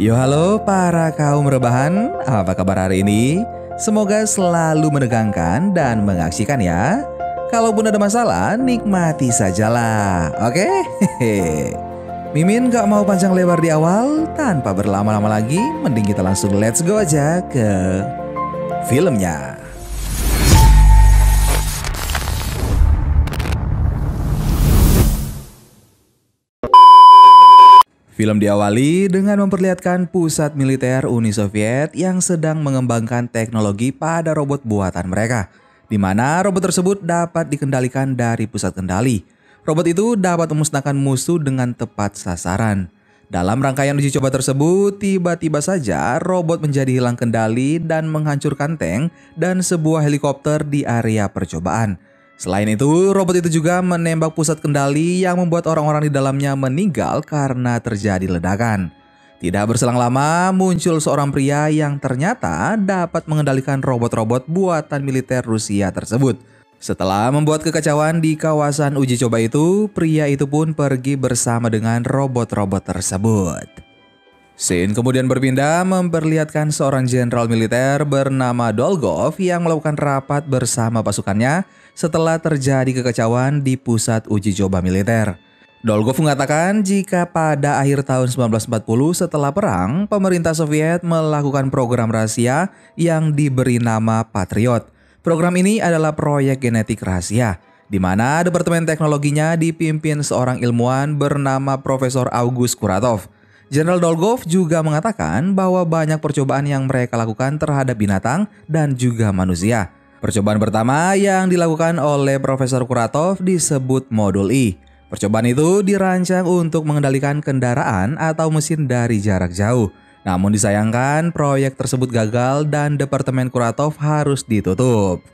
Yo halo para kaum rebahan, apa kabar hari ini? Semoga selalu menegangkan dan mengaksikan ya. Kalaupun ada masalah, nikmati sajalah, oke? Hehe. Mimin gak mau panjang lebar di awal, tanpa berlama-lama lagi, mending kita langsung let's go aja ke filmnya. Film diawali dengan memperlihatkan pusat militer Uni Soviet yang sedang mengembangkan teknologi pada robot buatan mereka, di mana robot tersebut dapat dikendalikan dari pusat kendali. Robot itu dapat memusnahkan musuh dengan tepat sasaran. Dalam rangkaian uji coba tersebut, tiba-tiba saja robot menjadi hilang kendali dan menghancurkan tank dan sebuah helikopter di area percobaan. Selain itu, robot itu juga menembak pusat kendali yang membuat orang-orang di dalamnya meninggal karena terjadi ledakan. Tidak berselang lama, muncul seorang pria yang ternyata dapat mengendalikan robot-robot buatan militer Rusia tersebut. Setelah membuat kekacauan di kawasan uji coba itu, pria itu pun pergi bersama dengan robot-robot tersebut. Scene kemudian berpindah memperlihatkan seorang jenderal militer bernama Dolgov yang melakukan rapat bersama pasukannya setelah terjadi kekacauan di pusat uji coba militer. Dolgov mengatakan jika pada akhir tahun 1940 setelah perang, pemerintah Soviet melakukan program rahasia yang diberi nama Patriot. Program ini adalah proyek genetik rahasia, di mana departemen teknologinya dipimpin seorang ilmuwan bernama Profesor August Kuratov. Jenderal Dolgov juga mengatakan bahwa banyak percobaan yang mereka lakukan terhadap binatang dan juga manusia. Percobaan pertama yang dilakukan oleh Profesor Kuratov disebut Modul I. Percobaan itu dirancang untuk mengendalikan kendaraan atau mesin dari jarak jauh. Namun disayangkan proyek tersebut gagal dan departemen Kuratov harus ditutup.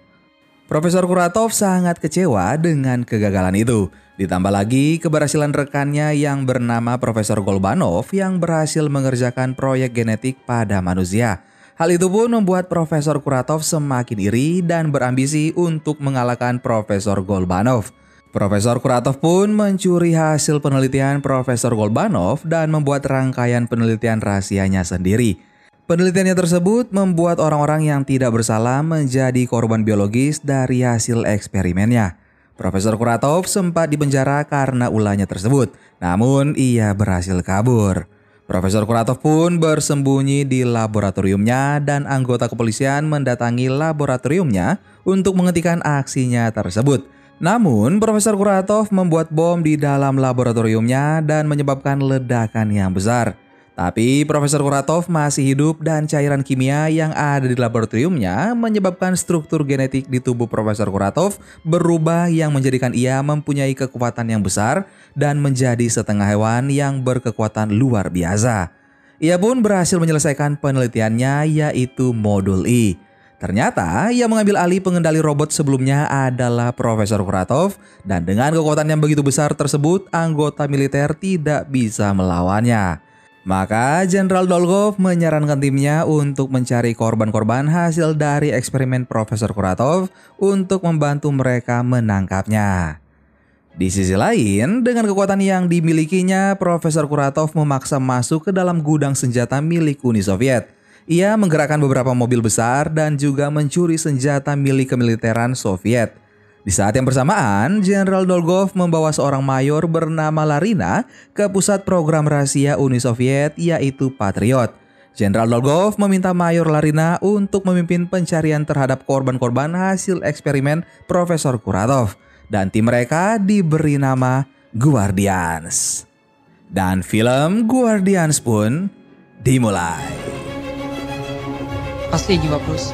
Profesor Kuratov sangat kecewa dengan kegagalan itu. Ditambah lagi keberhasilan rekannya yang bernama Profesor Golbanov yang berhasil mengerjakan proyek genetik pada manusia. Hal itu pun membuat Profesor Kuratov semakin iri dan berambisi untuk mengalahkan Profesor Golbanov. Profesor Kuratov pun mencuri hasil penelitian Profesor Golbanov dan membuat rangkaian penelitian rahasianya sendiri. Penelitiannya tersebut membuat orang-orang yang tidak bersalah menjadi korban biologis dari hasil eksperimennya. Profesor Kuratov sempat dipenjara karena ulahnya tersebut, namun ia berhasil kabur. Profesor Kuratov pun bersembunyi di laboratoriumnya dan anggota kepolisian mendatangi laboratoriumnya untuk menghentikan aksinya tersebut. Namun, Profesor Kuratov membuat bom di dalam laboratoriumnya dan menyebabkan ledakan yang besar. Tapi Profesor Kuratov masih hidup dan cairan kimia yang ada di laboratoriumnya menyebabkan struktur genetik di tubuh Profesor Kuratov berubah yang menjadikan ia mempunyai kekuatan yang besar dan menjadi setengah hewan yang berkekuatan luar biasa. Ia pun berhasil menyelesaikan penelitiannya yaitu Modul I. Ternyata ia mengambil alih pengendali robot sebelumnya adalah Profesor Kuratov dan dengan kekuatan yang begitu besar tersebut anggota militer tidak bisa melawannya. Maka Jenderal Dolgov menyarankan timnya untuk mencari korban-korban hasil dari eksperimen Profesor Kuratov untuk membantu mereka menangkapnya. Di sisi lain, dengan kekuatan yang dimilikinya, Profesor Kuratov memaksa masuk ke dalam gudang senjata milik Uni Soviet. Ia menggerakkan beberapa mobil besar dan juga mencuri senjata milik kemiliteran Soviet. Di saat yang bersamaan, Jenderal Dolgov membawa seorang mayor bernama Larina ke pusat program rahasia Uni Soviet yaitu Patriot. Jenderal Dolgov meminta Mayor Larina untuk memimpin pencarian terhadap korban-korban hasil eksperimen Profesor Kuratov. Dan tim mereka diberi nama Guardians. Dan film Guardians pun dimulai. Pasti jiwa plus.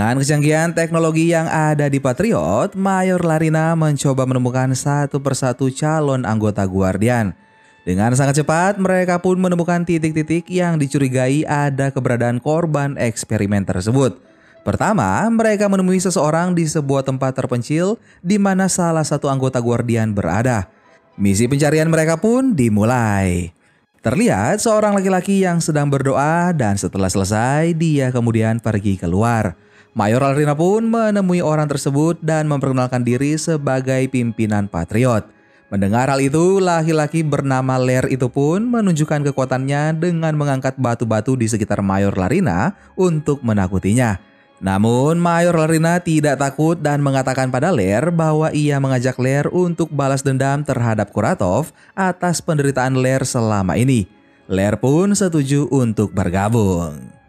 Dengan kecanggihan teknologi yang ada di Patriot, Mayor Larina mencoba menemukan satu persatu calon anggota Guardian. Dengan sangat cepat, mereka pun menemukan titik-titik yang dicurigai ada keberadaan korban eksperimen tersebut. Pertama, mereka menemui seseorang di sebuah tempat terpencil di mana salah satu anggota Guardian berada. Misi pencarian mereka pun dimulai. Terlihat seorang laki-laki yang sedang berdoa dan setelah selesai, dia kemudian pergi keluar. Mayor Larina pun menemui orang tersebut dan memperkenalkan diri sebagai pimpinan Patriot. Mendengar hal itu, laki-laki bernama Lair itu pun menunjukkan kekuatannya dengan mengangkat batu-batu di sekitar Mayor Larina untuk menakutinya. Namun Mayor Larina tidak takut dan mengatakan pada Lair bahwa ia mengajak Lair untuk balas dendam terhadap Kuratov atas penderitaan Lair selama ini. Lair pun setuju untuk bergabung.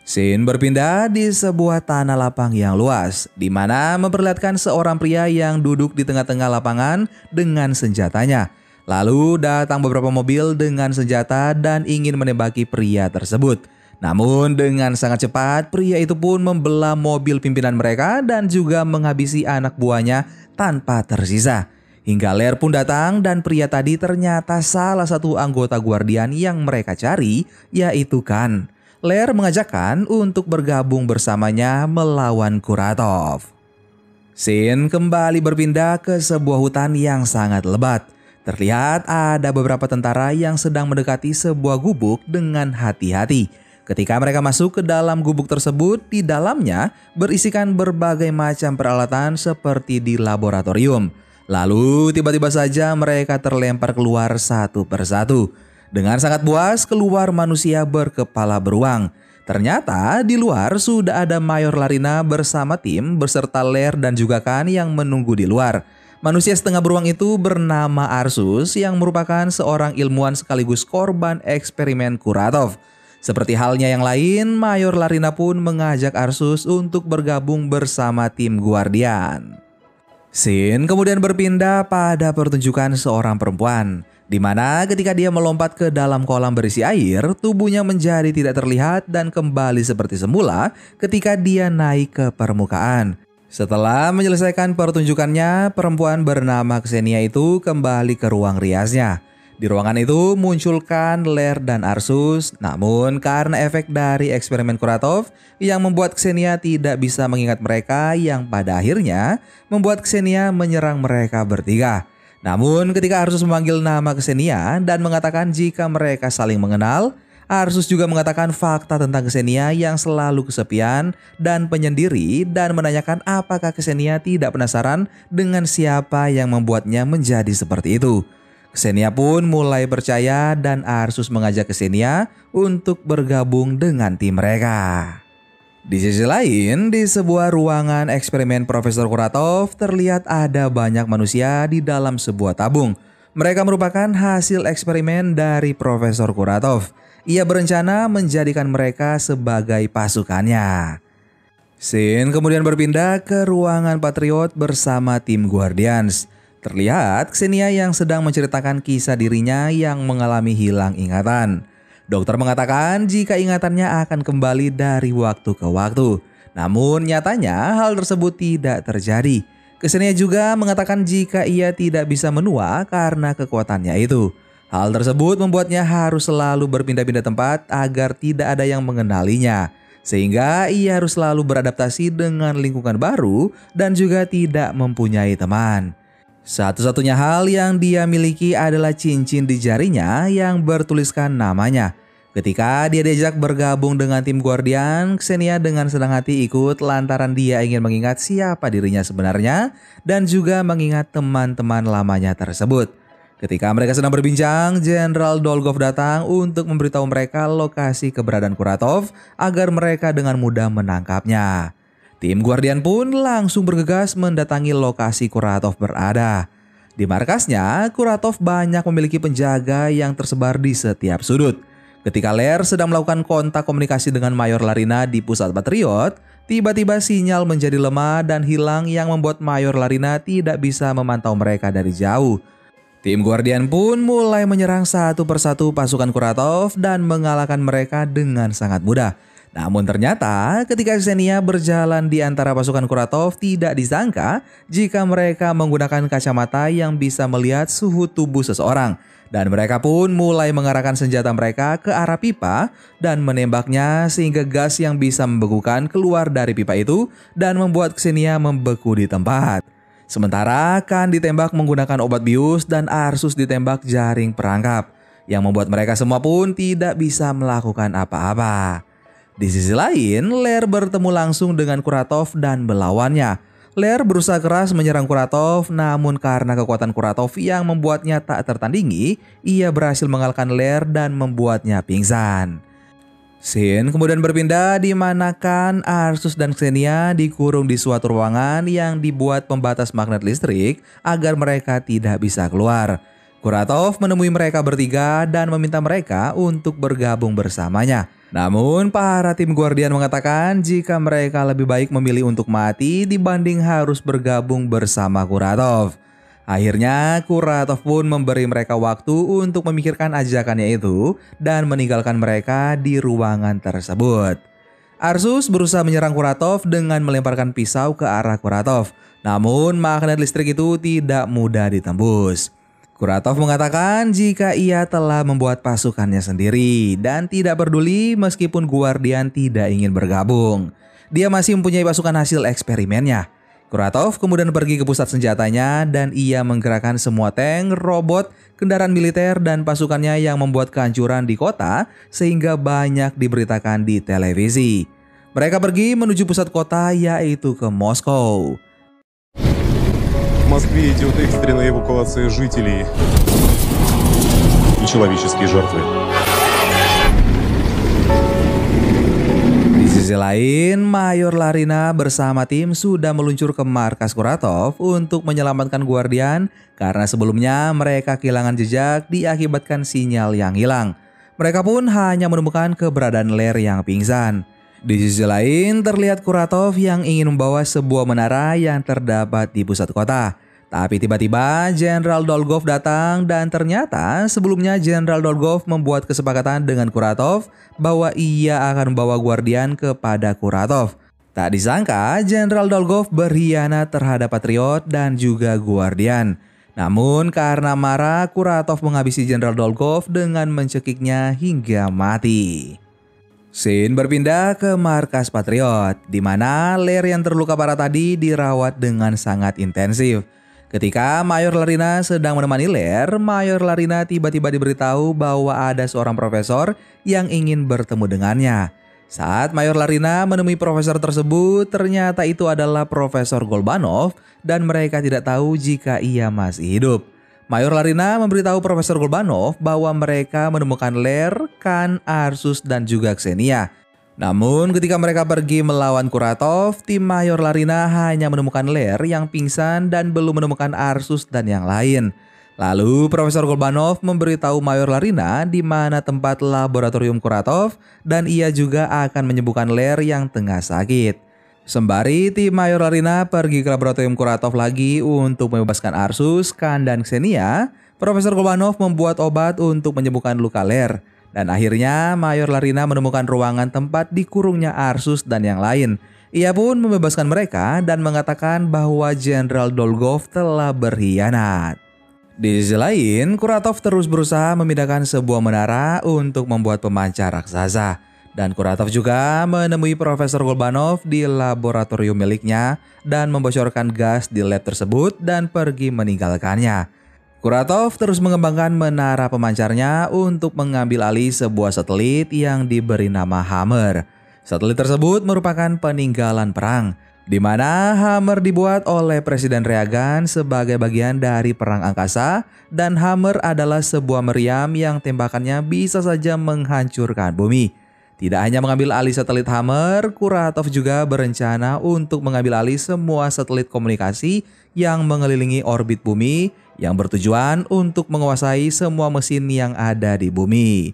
Scene berpindah di sebuah tanah lapang yang luas, di mana memperlihatkan seorang pria yang duduk di tengah-tengah lapangan dengan senjatanya. Lalu datang beberapa mobil dengan senjata dan ingin menembaki pria tersebut. Namun dengan sangat cepat, pria itu pun membelah mobil pimpinan mereka dan juga menghabisi anak buahnya tanpa tersisa. Hingga Lair pun datang dan pria tadi ternyata salah satu anggota Guardian yang mereka cari, yaitu Khan. Lair mengajak Khan untuk bergabung bersamanya melawan Kuratov. Scene kembali berpindah ke sebuah hutan yang sangat lebat. Terlihat ada beberapa tentara yang sedang mendekati sebuah gubuk dengan hati-hati. Ketika mereka masuk ke dalam gubuk tersebut, di dalamnya berisikan berbagai macam peralatan seperti di laboratorium. Lalu tiba-tiba saja mereka terlempar keluar satu persatu. Dengan sangat puas keluar manusia berkepala beruang. Ternyata di luar sudah ada Mayor Larina bersama tim beserta Lair dan juga Khan yang menunggu di luar. Manusia setengah beruang itu bernama Arsus yang merupakan seorang ilmuwan sekaligus korban eksperimen Kuratov. Seperti halnya yang lain, Mayor Larina pun mengajak Arsus untuk bergabung bersama tim Guardian. Scene kemudian berpindah pada pertunjukan seorang perempuan, di mana ketika dia melompat ke dalam kolam berisi air, tubuhnya menjadi tidak terlihat dan kembali seperti semula ketika dia naik ke permukaan. Setelah menyelesaikan pertunjukannya, perempuan bernama Xenia itu kembali ke ruang riasnya. Di ruangan itu munculkan Lair dan Arsus, namun karena efek dari eksperimen Kuratov yang membuat Xenia tidak bisa mengingat mereka yang pada akhirnya membuat Xenia menyerang mereka bertiga. Namun ketika Arsus memanggil nama Xenia dan mengatakan jika mereka saling mengenal, Arsus juga mengatakan fakta tentang Xenia yang selalu kesepian dan penyendiri dan menanyakan apakah Xenia tidak penasaran dengan siapa yang membuatnya menjadi seperti itu. Xenia pun mulai percaya dan Arsus mengajak Xenia untuk bergabung dengan tim mereka. Di sisi lain, di sebuah ruangan eksperimen Profesor Kuratov terlihat ada banyak manusia di dalam sebuah tabung. Mereka merupakan hasil eksperimen dari Profesor Kuratov. Ia berencana menjadikan mereka sebagai pasukannya. Scene kemudian berpindah ke ruangan Patriot bersama tim Guardians. Terlihat Xenia yang sedang menceritakan kisah dirinya yang mengalami hilang ingatan. Dokter mengatakan jika ingatannya akan kembali dari waktu ke waktu. Namun nyatanya hal tersebut tidak terjadi. Xenia juga mengatakan jika ia tidak bisa menua karena kekuatannya itu. Hal tersebut membuatnya harus selalu berpindah-pindah tempat agar tidak ada yang mengenalinya. Sehingga ia harus selalu beradaptasi dengan lingkungan baru dan juga tidak mempunyai teman. Satu-satunya hal yang dia miliki adalah cincin di jarinya yang bertuliskan namanya. Ketika dia diajak bergabung dengan tim Guardian, Xenia dengan senang hati ikut lantaran dia ingin mengingat siapa dirinya sebenarnya dan juga mengingat teman-teman lamanya tersebut. Ketika mereka sedang berbincang, Jenderal Dolgov datang untuk memberitahu mereka lokasi keberadaan Kuratov agar mereka dengan mudah menangkapnya. Tim Guardian pun langsung bergegas mendatangi lokasi Kuratov berada. Di markasnya, Kuratov banyak memiliki penjaga yang tersebar di setiap sudut. Ketika Lair sedang melakukan kontak komunikasi dengan Mayor Larina di pusat Patriot, tiba-tiba sinyal menjadi lemah dan hilang yang membuat Mayor Larina tidak bisa memantau mereka dari jauh. Tim Guardian pun mulai menyerang satu persatu pasukan Kuratov dan mengalahkan mereka dengan sangat mudah. Namun ternyata ketika Xenia berjalan di antara pasukan Kuratov tidak disangka jika mereka menggunakan kacamata yang bisa melihat suhu tubuh seseorang. Dan mereka pun mulai mengarahkan senjata mereka ke arah pipa dan menembaknya sehingga gas yang bisa membekukan keluar dari pipa itu dan membuat Xenia membeku di tempat. Sementara Khan ditembak menggunakan obat bius dan Arsus ditembak jaring perangkap yang membuat mereka semua pun tidak bisa melakukan apa-apa. Di sisi lain, Lair bertemu langsung dengan Kuratov dan melawannya. Lair berusaha keras menyerang Kuratov, namun karena kekuatan Kuratov yang membuatnya tak tertandingi, ia berhasil mengalahkan Lair dan membuatnya pingsan. Scene kemudian berpindah di mana Khan, Arsus, dan Xenia dikurung di suatu ruangan yang dibuat pembatas magnet listrik agar mereka tidak bisa keluar. Kuratov menemui mereka bertiga dan meminta mereka untuk bergabung bersamanya. Namun para tim Guardian mengatakan jika mereka lebih baik memilih untuk mati dibanding harus bergabung bersama Kuratov. Akhirnya Kuratov pun memberi mereka waktu untuk memikirkan ajakannya itu dan meninggalkan mereka di ruangan tersebut. Arsus berusaha menyerang Kuratov dengan melemparkan pisau ke arah Kuratov. Namun magnet listrik itu tidak mudah ditembus. Kuratov mengatakan jika ia telah membuat pasukannya sendiri dan tidak peduli meskipun Guardian tidak ingin bergabung. Dia masih mempunyai pasukan hasil eksperimennya. Kuratov kemudian pergi ke pusat senjatanya dan ia menggerakkan semua tank, robot, kendaraan militer dan pasukannya yang membuat kehancuran di kota sehingga banyak diberitakan di televisi. Mereka pergi menuju pusat kota yaitu ke Moskow. В Москве идет экстренная эвакуация жителей и человеческие жертвы. Di sisi lain, Mayor Larina bersama tim sudah meluncur ke markas Kuratov untuk menyelamatkan Guardian karena sebelumnya mereka kehilangan jejak diakibatkan sinyal yang hilang. Mereka pun hanya menemukan keberadaan Lair yang pingsan. Di sisi lain, terlihat Kuratov yang ingin membawa sebuah menara yang terdapat di pusat kota. Tapi tiba-tiba Jenderal Dolgov datang dan ternyata sebelumnya Jenderal Dolgov membuat kesepakatan dengan Kuratov bahwa ia akan membawa Guardian kepada Kuratov. Tak disangka Jenderal Dolgov berkhianat terhadap Patriot dan juga Guardian. Namun karena marah, Kuratov menghabisi Jenderal Dolgov dengan mencekiknya hingga mati. Scene berpindah ke markas Patriot, di mana Lair yang terluka parah tadi dirawat dengan sangat intensif. Ketika Mayor Larina sedang menemani Lair, Mayor Larina tiba-tiba diberitahu bahwa ada seorang profesor yang ingin bertemu dengannya. Saat Mayor Larina menemui profesor tersebut, ternyata itu adalah Profesor Golbanov dan mereka tidak tahu jika ia masih hidup. Mayor Larina memberitahu Profesor Golbanov bahwa mereka menemukan Lair, Khan, Arsus, dan juga Xenia. Namun ketika mereka pergi melawan Kuratov, tim Mayor Larina hanya menemukan Lair yang pingsan dan belum menemukan Arsus dan yang lain. Lalu Profesor Golbanov memberitahu Mayor Larina di mana tempat laboratorium Kuratov dan ia juga akan menyembuhkan Lair yang tengah sakit. Sembari tim Mayor Larina pergi ke laboratorium Kuratov lagi untuk membebaskan Arsus, Khan, dan Xenia, Profesor Golbanov membuat obat untuk menyembuhkan luka Lair. Dan akhirnya Mayor Larina menemukan ruangan tempat dikurungnya Arsus dan yang lain. Ia pun membebaskan mereka dan mengatakan bahwa Jenderal Dolgov telah berkhianat. Di sisi lain, Kuratov terus berusaha memindahkan sebuah menara untuk membuat pemancar raksasa. Dan Kuratov juga menemui Profesor Golbanov di laboratorium miliknya dan membocorkan gas di lab tersebut dan pergi meninggalkannya. Kuratov terus mengembangkan menara pemancarnya untuk mengambil alih sebuah satelit yang diberi nama Hammer. Satelit tersebut merupakan peninggalan perang, di mana Hammer dibuat oleh Presiden Reagan sebagai bagian dari perang angkasa dan Hammer adalah sebuah meriam yang tembakannya bisa saja menghancurkan bumi. Tidak hanya mengambil alih satelit Hammer, Kuratov juga berencana untuk mengambil alih semua satelit komunikasi yang mengelilingi orbit bumi yang bertujuan untuk menguasai semua mesin yang ada di bumi.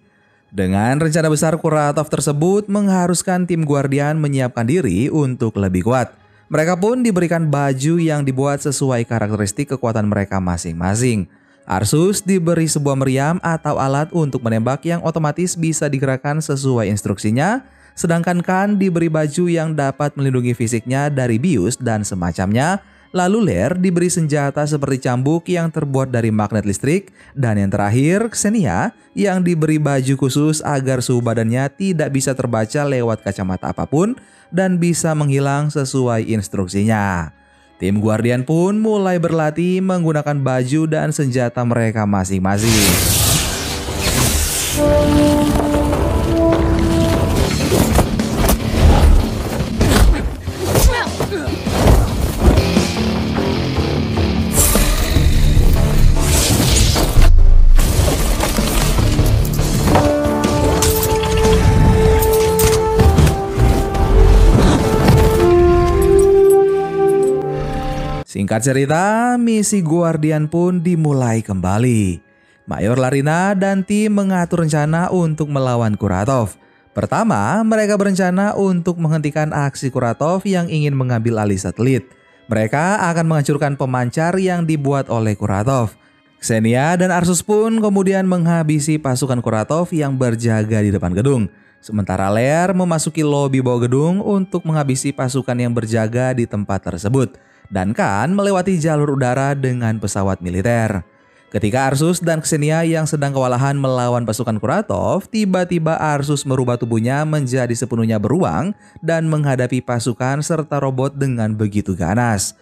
Dengan rencana besar Kuratov tersebut mengharuskan tim Guardian menyiapkan diri untuk lebih kuat. Mereka pun diberikan baju yang dibuat sesuai karakteristik kekuatan mereka masing-masing. Arsus diberi sebuah meriam atau alat untuk menembak yang otomatis bisa digerakkan sesuai instruksinya, sedangkan Khan diberi baju yang dapat melindungi fisiknya dari bius dan semacamnya. Lalu Lair diberi senjata seperti cambuk yang terbuat dari magnet listrik, dan yang terakhir Xenia yang diberi baju khusus agar suhu badannya tidak bisa terbaca lewat kacamata apapun dan bisa menghilang sesuai instruksinya. Tim Guardian pun mulai berlatih menggunakan baju dan senjata mereka masing-masing. Singkat cerita, misi Guardian pun dimulai kembali. Mayor Larina dan tim mengatur rencana untuk melawan Kuratov. Pertama, mereka berencana untuk menghentikan aksi Kuratov yang ingin mengambil alih satelit. Mereka akan menghancurkan pemancar yang dibuat oleh Kuratov. Xenia dan Arsus pun kemudian menghabisi pasukan Kuratov yang berjaga di depan gedung. Sementara Lear memasuki lobi bawah gedung untuk menghabisi pasukan yang berjaga di tempat tersebut. Dan Khan melewati jalur udara dengan pesawat militer. Ketika Arsus dan Xenia yang sedang kewalahan melawan pasukan Kuratov, tiba-tiba Arsus merubah tubuhnya menjadi sepenuhnya beruang dan menghadapi pasukan serta robot dengan begitu ganas.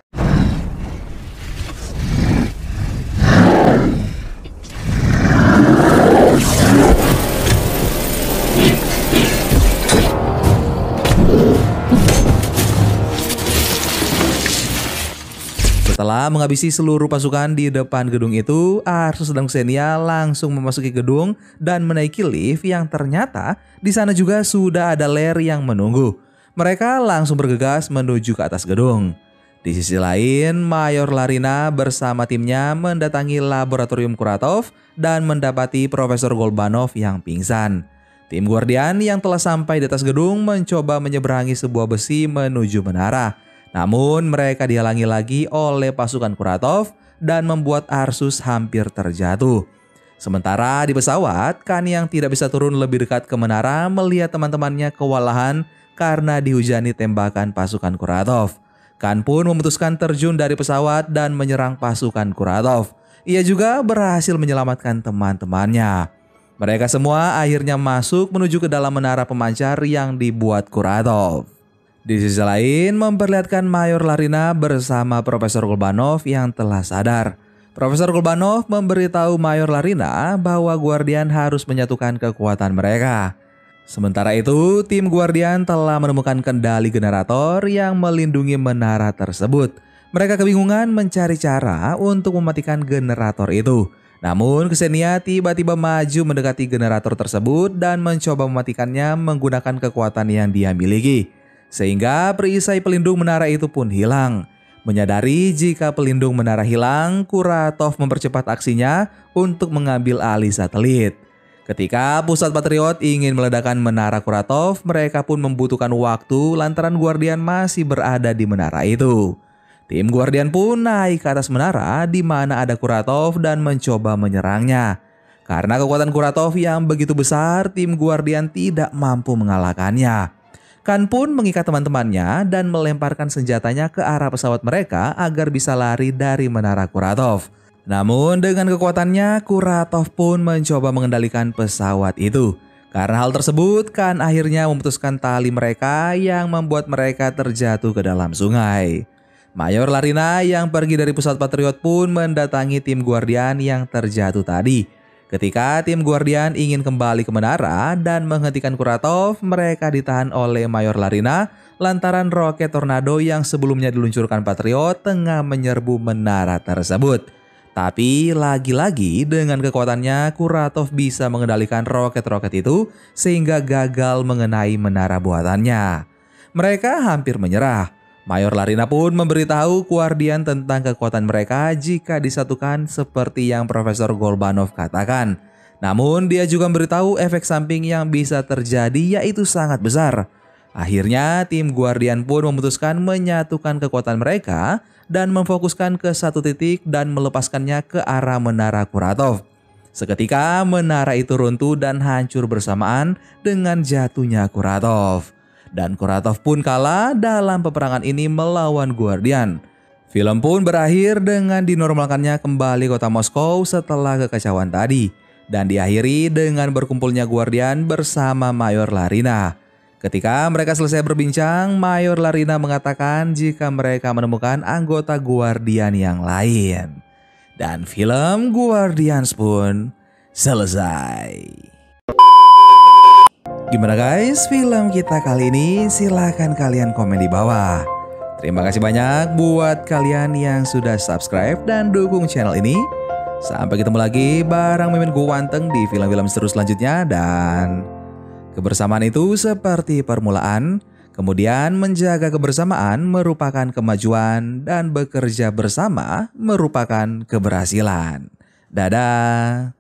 Setelah menghabisi seluruh pasukan di depan gedung itu, Arsus dan Xenia langsung memasuki gedung dan menaiki lift yang ternyata di sana juga sudah ada Lear yang menunggu. Mereka langsung bergegas menuju ke atas gedung. Di sisi lain, Mayor Larina bersama timnya mendatangi laboratorium Kuratov dan mendapati Profesor Golbanov yang pingsan. Tim Guardian yang telah sampai di atas gedung mencoba menyeberangi sebuah besi menuju menara. Namun mereka dihalangi lagi oleh pasukan Kuratov dan membuat Arsus hampir terjatuh. Sementara di pesawat, Khan yang tidak bisa turun lebih dekat ke menara melihat teman-temannya kewalahan karena dihujani tembakan pasukan Kuratov. Khan pun memutuskan terjun dari pesawat dan menyerang pasukan Kuratov. Ia juga berhasil menyelamatkan teman-temannya. Mereka semua akhirnya masuk menuju ke dalam menara pemancar yang dibuat Kuratov. Di sisi lain, memperlihatkan Mayor Larina bersama Profesor Golbanov yang telah sadar. Profesor Golbanov memberitahu Mayor Larina bahwa Guardian harus menyatukan kekuatan mereka. Sementara itu, tim Guardian telah menemukan kendali generator yang melindungi menara tersebut. Mereka kebingungan mencari cara untuk mematikan generator itu. Namun, Xenia tiba-tiba maju mendekati generator tersebut dan mencoba mematikannya menggunakan kekuatan yang dia miliki. Sehingga perisai pelindung menara itu pun hilang. Menyadari jika pelindung menara hilang, Kuratov mempercepat aksinya untuk mengambil alih satelit. Ketika pusat Patriot ingin meledakkan menara Kuratov, mereka pun membutuhkan waktu lantaran Guardian masih berada di menara itu. Tim Guardian pun naik ke atas menara di mana ada Kuratov dan mencoba menyerangnya. Karena kekuatan Kuratov yang begitu besar, tim Guardian tidak mampu mengalahkannya. Khan pun mengikat teman-temannya dan melemparkan senjatanya ke arah pesawat mereka agar bisa lari dari menara Kuratov. Namun dengan kekuatannya, Kuratov pun mencoba mengendalikan pesawat itu. Karena hal tersebut, Khan akhirnya memutuskan tali mereka yang membuat mereka terjatuh ke dalam sungai. Mayor Larina yang pergi dari pusat Patriot pun mendatangi tim Guardian yang terjatuh tadi. Ketika tim Guardian ingin kembali ke menara dan menghentikan Kuratov, mereka ditahan oleh Mayor Larina lantaran roket tornado yang sebelumnya diluncurkan Patriot tengah menyerbu menara tersebut. Tapi lagi-lagi dengan kekuatannya, Kuratov bisa mengendalikan roket-roket itu sehingga gagal mengenai menara buatannya. Mereka hampir menyerah. Mayor Larina pun memberitahu Guardian tentang kekuatan mereka jika disatukan seperti yang Profesor Golbanov katakan. Namun dia juga memberitahu efek samping yang bisa terjadi yaitu sangat besar. Akhirnya tim Guardian pun memutuskan menyatukan kekuatan mereka dan memfokuskan ke satu titik dan melepaskannya ke arah menara Kuratov. Seketika menara itu runtuh dan hancur bersamaan dengan jatuhnya Kuratov. Dan Kuratov pun kalah dalam peperangan ini melawan Guardian. Film pun berakhir dengan dinormalkannya kembali kota Moskow setelah kekacauan tadi. Dan diakhiri dengan berkumpulnya Guardian bersama Mayor Larina. Ketika mereka selesai berbincang, Mayor Larina mengatakan jika mereka menemukan anggota Guardian yang lain. Dan film Guardians pun selesai. Gimana guys film kita kali ini? Silahkan kalian komen di bawah. Terima kasih banyak buat kalian yang sudah subscribe dan dukung channel ini. Sampai ketemu lagi bareng Mimin Gowanteng di film-film seru selanjutnya. Dan kebersamaan itu seperti permulaan, Kemudian menjaga kebersamaan merupakan kemajuan dan bekerja bersama merupakan keberhasilan. Dadah.